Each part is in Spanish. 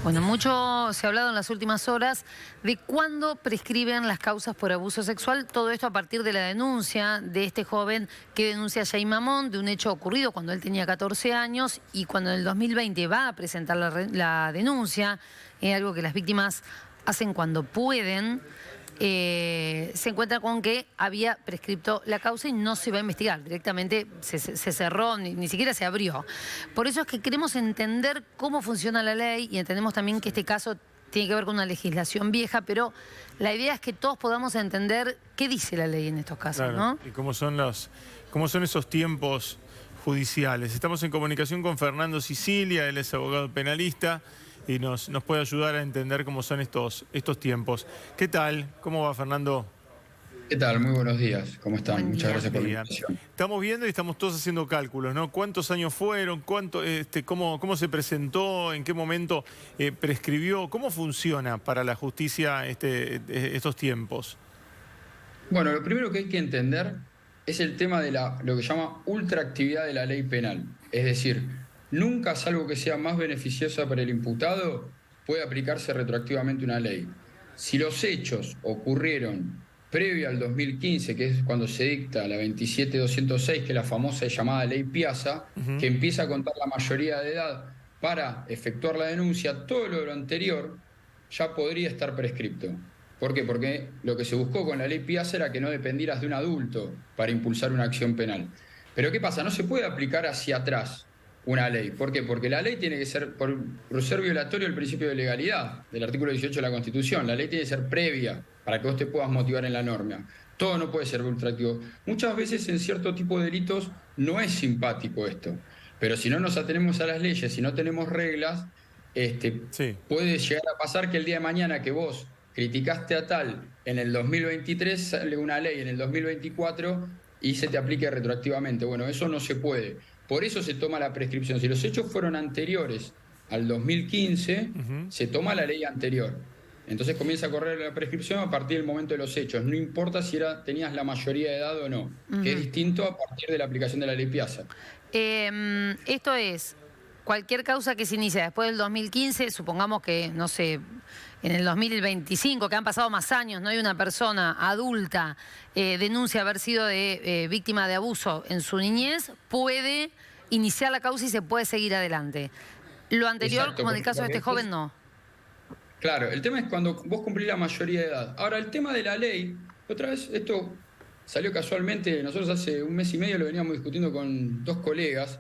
Bueno, mucho se ha hablado en las últimas horas de cuándo prescriben las causas por abuso sexual. Todo esto a partir de la denuncia de este joven que denuncia a Jay Mamón de un hecho ocurrido cuando él tenía 14 años y cuando en el 2020 va a presentar la denuncia, algo que las víctimas hacen cuando pueden. Se encuentra con que había prescripto la causa y no se va a investigar. Directamente se cerró, ni siquiera se abrió. Por eso es que queremos entender cómo funciona la ley y entendemos también que este caso tiene que ver con una legislación vieja, pero la idea es que todos podamos entender qué dice la ley en estos casos, claro, ¿no? Y cómo son esos tiempos judiciales. Estamos en comunicación con Fernando Sicilia, él es abogado penalista y nos puede ayudar a entender cómo son estos tiempos. ¿Qué tal? ¿Cómo va, Fernando? ¿Qué tal? Muy buenos días. ¿Cómo están? Buen Muchas día. gracias por la Día. invitación. Estamos viendo y estamos todos haciendo cálculos, ¿no? ¿Cuántos años fueron? ¿Cómo se presentó? ¿En qué momento prescribió? ¿Cómo funciona para la justicia estos tiempos? Bueno, lo primero que hay que entender es el tema de lo que se llama ultraactividad de la ley penal. Es decir, nunca, salvo que sea más beneficiosa para el imputado, puede aplicarse retroactivamente una ley. Si los hechos ocurrieron previo al 2015, que es cuando se dicta la 27206, que es la famosa llamada Ley Piazza, que empieza a contar la mayoría de edad para efectuar la denuncia, todo lo anterior ya podría estar prescripto. ¿Por qué? Porque lo que se buscó con la Ley Piazza era que no dependieras de un adulto para impulsar una acción penal. Pero ¿qué pasa? No se puede aplicar hacia atrás una ley. ¿Por qué? Porque la ley tiene que ser, por ser violatorio del principio de legalidad del artículo 18 de la Constitución. La ley tiene que ser previa para que vos te puedas motivar en la norma. Todo no puede ser ultraactivo. Muchas veces en cierto tipo de delitos no es simpático esto. Pero si no nos atenemos a las leyes, si no tenemos reglas, Sí. puede llegar a pasar que el día de mañana que vos criticaste a tal en el 2023, sale una ley en el 2024 y se te aplique retroactivamente. Bueno, eso no se puede. Por eso se toma la prescripción. Si los hechos fueron anteriores al 2015, se toma la ley anterior. Entonces comienza a correr la prescripción a partir del momento de los hechos. No importa si tenías la mayoría de edad o no, que es distinto a partir de la aplicación de la Ley Piazza. Esto es cualquier causa que se inicia después del 2015, supongamos que, no sé, en el 2025, que han pasado más años, no hay una persona adulta denuncia haber sido víctima de abuso en su niñez, puede iniciar la causa y se puede seguir adelante. Lo anterior, Exacto, como en el caso de este joven, no. Claro, el tema es cuando vos cumplís la mayoría de edad. Ahora, el tema de la ley, otra vez, esto salió casualmente, nosotros hace un mes y medio lo veníamos discutiendo con dos colegas.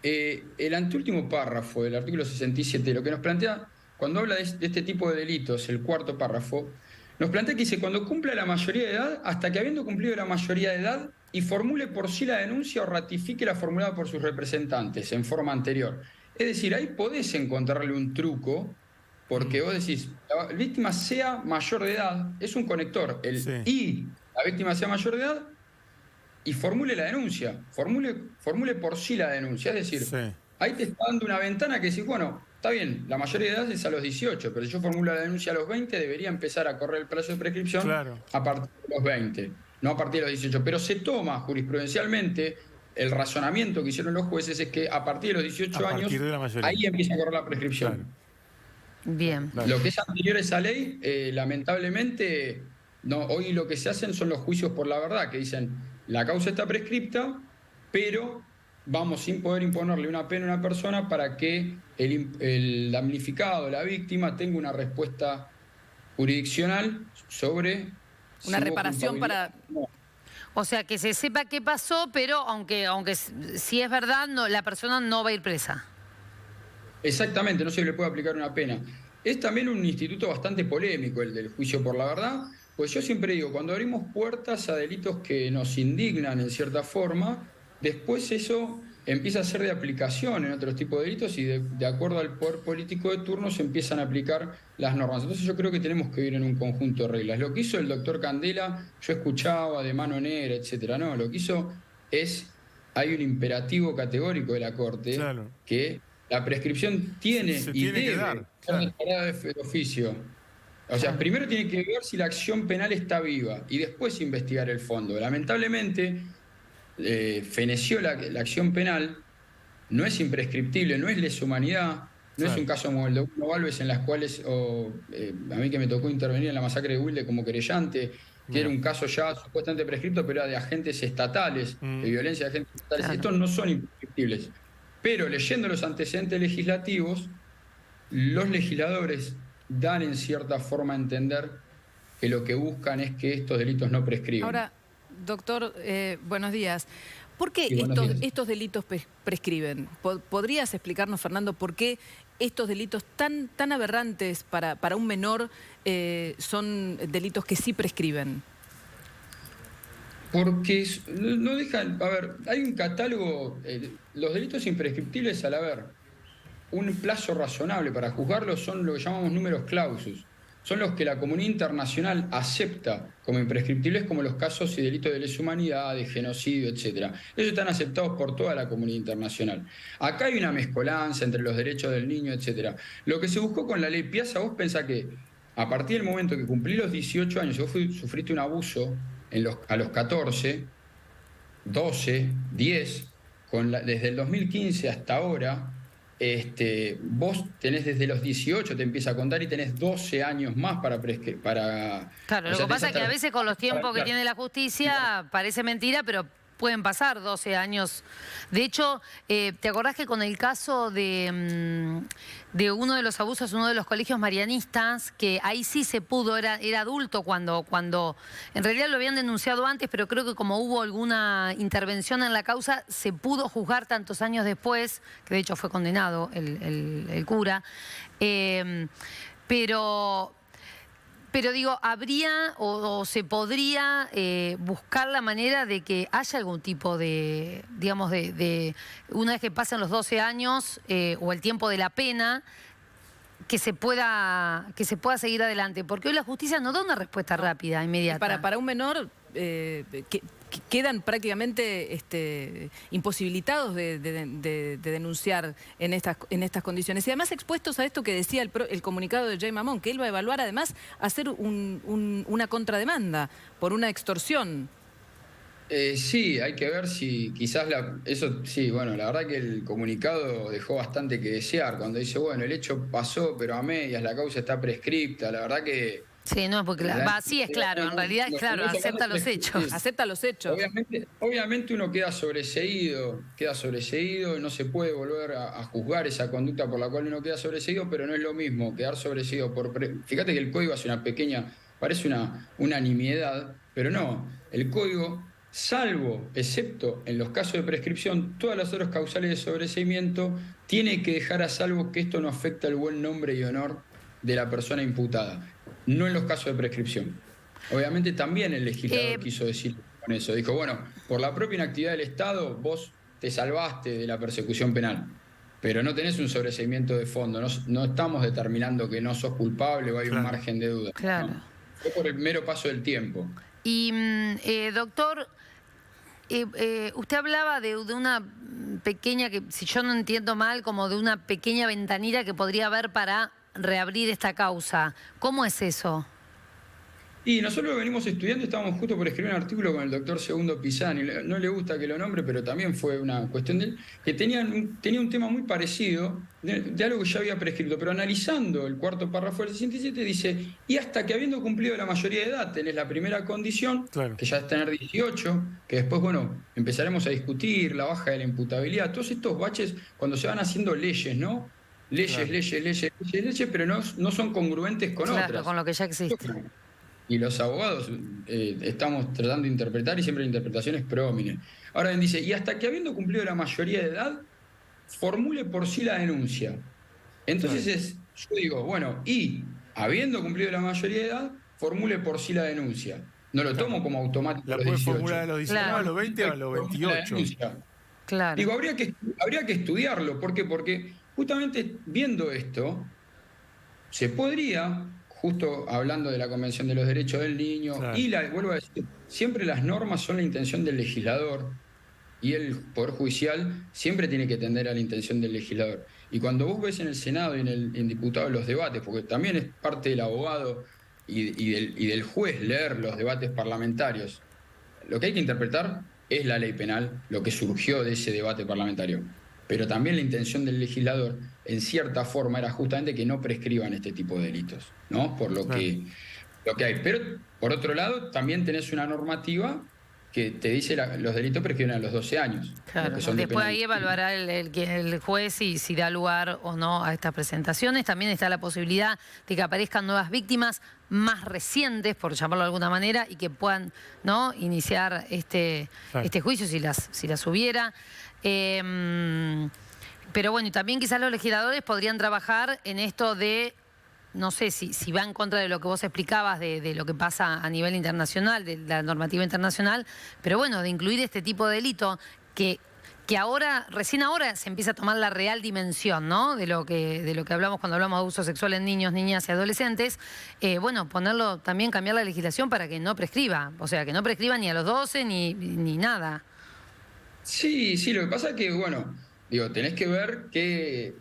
El anteúltimo párrafo del artículo 67, lo que nos plantea, cuando habla de este tipo de delitos, el cuarto párrafo, nos plantea que dice, cuando cumpla la mayoría de edad, hasta que habiendo cumplido la mayoría de edad, y formule por sí la denuncia o ratifique la formulada por sus representantes en forma anterior. Es decir, ahí podés encontrarle un truco, porque vos decís, la víctima sea mayor de edad, es un conector, y la víctima sea mayor de edad, y formule la denuncia, formule por sí la denuncia. Es decir, ahí te está dando una ventana que decís, bueno, está bien, la mayoría de edad es a los 18, pero si yo formulo la denuncia a los 20, debería empezar a correr el plazo de prescripción a partir de los 20, no a partir de los 18. Pero se toma jurisprudencialmente, el razonamiento que hicieron los jueces es que a partir de los 18 años, ahí empieza a correr la prescripción. Claro. Bien. Lo que es anterior a esa ley, lamentablemente, no, hoy lo que se hacen son los juicios por la verdad, que dicen, la causa está prescripta, pero vamos sin poder imponerle una pena a una persona para que el damnificado, la víctima, tenga una respuesta jurisdiccional sobre... Una reparación para... No. O sea, que se sepa qué pasó, pero aunque si es verdad, no, la persona no va a ir presa. Exactamente, no se le puede aplicar una pena. Es también un instituto bastante polémico el del juicio por la verdad, pues yo siempre digo, cuando abrimos puertas a delitos que nos indignan en cierta forma, después eso empieza a ser de aplicación en otros tipos de delitos y de acuerdo al poder político de turno se empiezan a aplicar las normas. Entonces yo creo que tenemos que vivir en un conjunto de reglas. Lo que hizo el doctor Candela, yo escuchaba de mano negra, etcétera, no, lo que hizo es, hay un imperativo categórico de la Corte que la prescripción tiene y debe ser declarada de oficio. O sea, primero tiene que ver si la acción penal está viva y después investigar el fondo. Lamentablemente, feneció la acción penal, no es imprescriptible, no es lesa humanidad, No es Claro. un caso como el de Hugo Galvez, en las cuales, a mí que me tocó intervenir en la masacre de Wilde como querellante, que era Mira. un caso ya supuestamente prescripto, pero era de agentes estatales, de Mm, violencia de agentes estatales. Claro. Estos no son imprescriptibles. Pero leyendo los antecedentes legislativos, los legisladores dan en cierta forma a entender que lo que buscan es que estos delitos no prescriban. Ahora, doctor, buenos días. ¿Por qué Sí, buenos días. estos delitos prescriben? ¿Podrías explicarnos, Fernando, por qué estos delitos tan aberrantes para un menor son delitos que sí prescriben? Porque no dejan, a ver, hay un catálogo, los delitos imprescriptibles al haber un plazo razonable para juzgarlos son lo que llamamos números clausus. Son los que la comunidad internacional acepta como imprescriptibles, como los casos y delitos de lesa humanidad, de genocidio, etc. Ellos están aceptados por toda la comunidad internacional. Acá hay una mezcolanza entre los derechos del niño, etc. Lo que se buscó con la ley Piazza, vos pensás que a partir del momento que cumplí los 18 años, vos sufriste un abuso a los 14, 12, 10, desde el 2015 hasta ahora, vos tenés desde los 18, te empieza a contar, y tenés 12 años más para... Claro, lo que pasa es que a veces con los tiempos que tiene la justicia parece mentira, pero pueden pasar 12 años. De hecho, ¿te acordás que con el caso de uno de los abusos, uno de los colegios marianistas, que ahí sí se pudo, era adulto cuando en realidad lo habían denunciado antes, pero creo que como hubo alguna intervención en la causa, se pudo juzgar tantos años después, que de hecho fue condenado el cura, pero digo, habría o se podría buscar la manera de que haya algún tipo de, digamos, de una vez que pasen los 12 años o el tiempo de la pena, que se pueda seguir adelante. Porque hoy la justicia no da una respuesta rápida, inmediata. Para un menor que quedan prácticamente imposibilitados de denunciar en estas condiciones. Y además expuestos a esto que decía el comunicado de Jay Mamón, que él va a evaluar además hacer una contrademanda por una extorsión. Sí, hay que ver si quizás eso sí, bueno, la verdad que el comunicado dejó bastante que desear cuando dice, bueno, el hecho pasó, pero a medias, la causa está prescripta, la verdad que... Sí, no, porque sí es claro, en realidad es claro, acepta los hechos. Acepta los hechos. Obviamente uno queda sobreseído, no se puede volver a juzgar esa conducta por la cual uno queda sobreseído, pero no es lo mismo quedar sobreseído fíjate que el código hace una pequeña, parece una nimiedad, pero no, el código, excepto en los casos de prescripción, todas las otras causales de sobreseimiento, tiene que dejar a salvo que esto no afecta el buen nombre y honor de la persona imputada, no en los casos de prescripción. Obviamente también el legislador quiso decir con eso, dijo, bueno, por la propia inactividad del Estado vos te salvaste de la persecución penal, pero no tenés un sobreseimiento de fondo, no estamos determinando que no sos culpable o hay un margen de duda. Claro. ¿No? Fue por el mero paso del tiempo. Y, doctor, usted hablaba de una pequeña, que si yo no entiendo mal, como de una pequeña ventanilla que podría haber para reabrir esta causa. ¿Cómo es eso? Y nosotros lo venimos estudiando, estábamos justo por escribir un artículo con el doctor Segundo Pisani, no le gusta que lo nombre, pero también fue una cuestión de él, que tenía un tema muy parecido, de algo que ya había prescrito, pero analizando el cuarto párrafo del 67 dice, y hasta que habiendo cumplido la mayoría de edad, tenés la primera condición, claro, que ya es tener 18, que después, bueno, empezaremos a discutir la baja de la imputabilidad, todos estos baches cuando se van haciendo leyes, ¿no? Leyes, claro, leyes, pero no son congruentes con otras. Claro, con lo que ya existe. Y los abogados estamos tratando de interpretar y siempre la interpretación es pro homine. Ahora bien, dice, y hasta que habiendo cumplido la mayoría de edad, formule por sí la denuncia. Entonces yo digo, bueno, y habiendo cumplido la mayoría de edad, formule por sí la denuncia. No lo tomo como automático. La puede formular a los 19, claro, a los 20 o a los 28. Claro. Digo, habría que estudiarlo. ¿Por qué? Porque justamente viendo esto, se podría... Justo hablando de la Convención de los Derechos del Niño, claro, y vuelvo a decir, siempre las normas son la intención del legislador y el Poder Judicial siempre tiene que tender a la intención del legislador. Y cuando vos ves en el Senado y en diputados los debates, porque también es parte del abogado y del juez leer los debates parlamentarios, lo que hay que interpretar es la ley penal, lo que surgió de ese debate parlamentario. pero también la intención del legislador, en cierta forma, era justamente que no prescriban este tipo de delitos, ¿no? Por lo que hay. Pero, por otro lado, también tenés una normativa que te dice los delitos prescriben a los 12 años. Claro, después ahí evaluará el juez si da lugar o no a estas presentaciones. También está la posibilidad de que aparezcan nuevas víctimas más recientes, por llamarlo de alguna manera, y que puedan, ¿no?, iniciar este juicio si las hubiera. Pero bueno, y también quizás los legisladores podrían trabajar en esto de, no sé si va en contra de lo que vos explicabas, de lo que pasa a nivel internacional, de la normativa internacional, pero bueno, de incluir este tipo de delito que ahora, recién ahora se empieza a tomar la real dimensión, ¿no?, de lo que hablamos cuando hablamos de abuso sexual en niños, niñas y adolescentes. Bueno, ponerlo, también cambiar la legislación para que no prescriba, o sea, que no prescriba ni a los 12 ni nada. Sí, lo que pasa es que, bueno, digo, tenés que ver que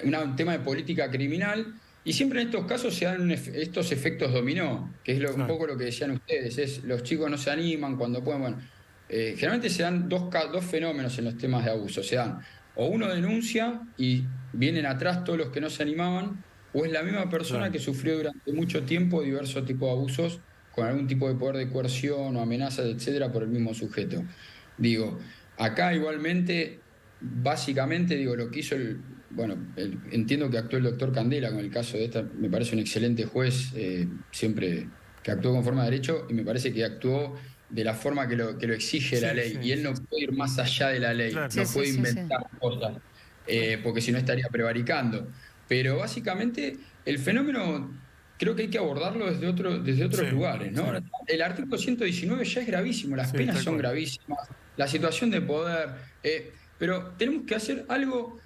un tema de política criminal, y siempre en estos casos se dan estos efectos dominó, que es un poco lo que decían ustedes, es los chicos no se animan cuando pueden, bueno, generalmente se dan dos fenómenos en los temas de abuso, se dan, o uno denuncia y vienen atrás todos los que no se animaban, o es la misma persona que sufrió durante mucho tiempo diversos tipos de abusos con algún tipo de poder de coerción o amenazas, etcétera, por el mismo sujeto. Digo, acá igualmente, básicamente, digo, lo que hizo entiendo que actuó el doctor Candela con el caso de esta, me parece un excelente juez, siempre que actuó conforme a derecho, y me parece que actuó de la forma que lo exige la ley, y él no puede ir más allá de la ley, no puede inventar cosas, porque si no estaría prevaricando. Pero básicamente el fenómeno creo que hay que abordarlo desde otros lugares, ¿no? El artículo 119 ya es gravísimo, las penas son gravísimas, la situación de poder, pero tenemos que hacer algo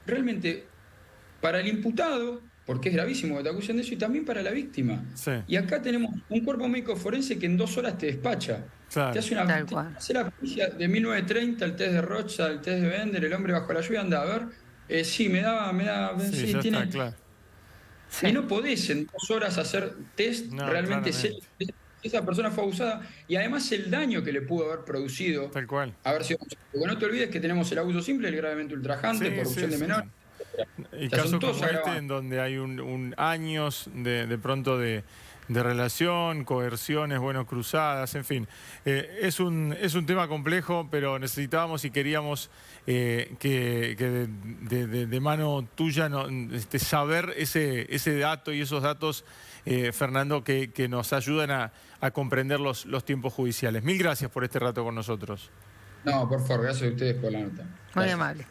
realmente para el imputado, porque es gravísimo que te acusen de eso, y también para la víctima. Y acá tenemos un cuerpo médico forense que en 2 horas te despacha. Te hace la pericia de 1930, el test de Rocha, el test de Bender, el hombre bajo la lluvia, anda a ver. Sí, me da, tiene... Y no podés en 2 horas hacer test realmente ser esa persona fue abusada, y además el daño que le pudo haber producido haber sido. Porque no te olvides que tenemos el abuso simple, el gravemente ultrajante, corrupción de menores. Y casos como este, en donde hay años de pronto de relación, coerciones, bueno, cruzadas, en fin. Es un tema complejo, pero necesitábamos y queríamos que de mano tuya saber ese dato y esos datos, Fernando, que nos ayudan a comprender los tiempos judiciales. Mil gracias por este rato con nosotros. No, por favor, gracias a ustedes por la nota. Muy amable.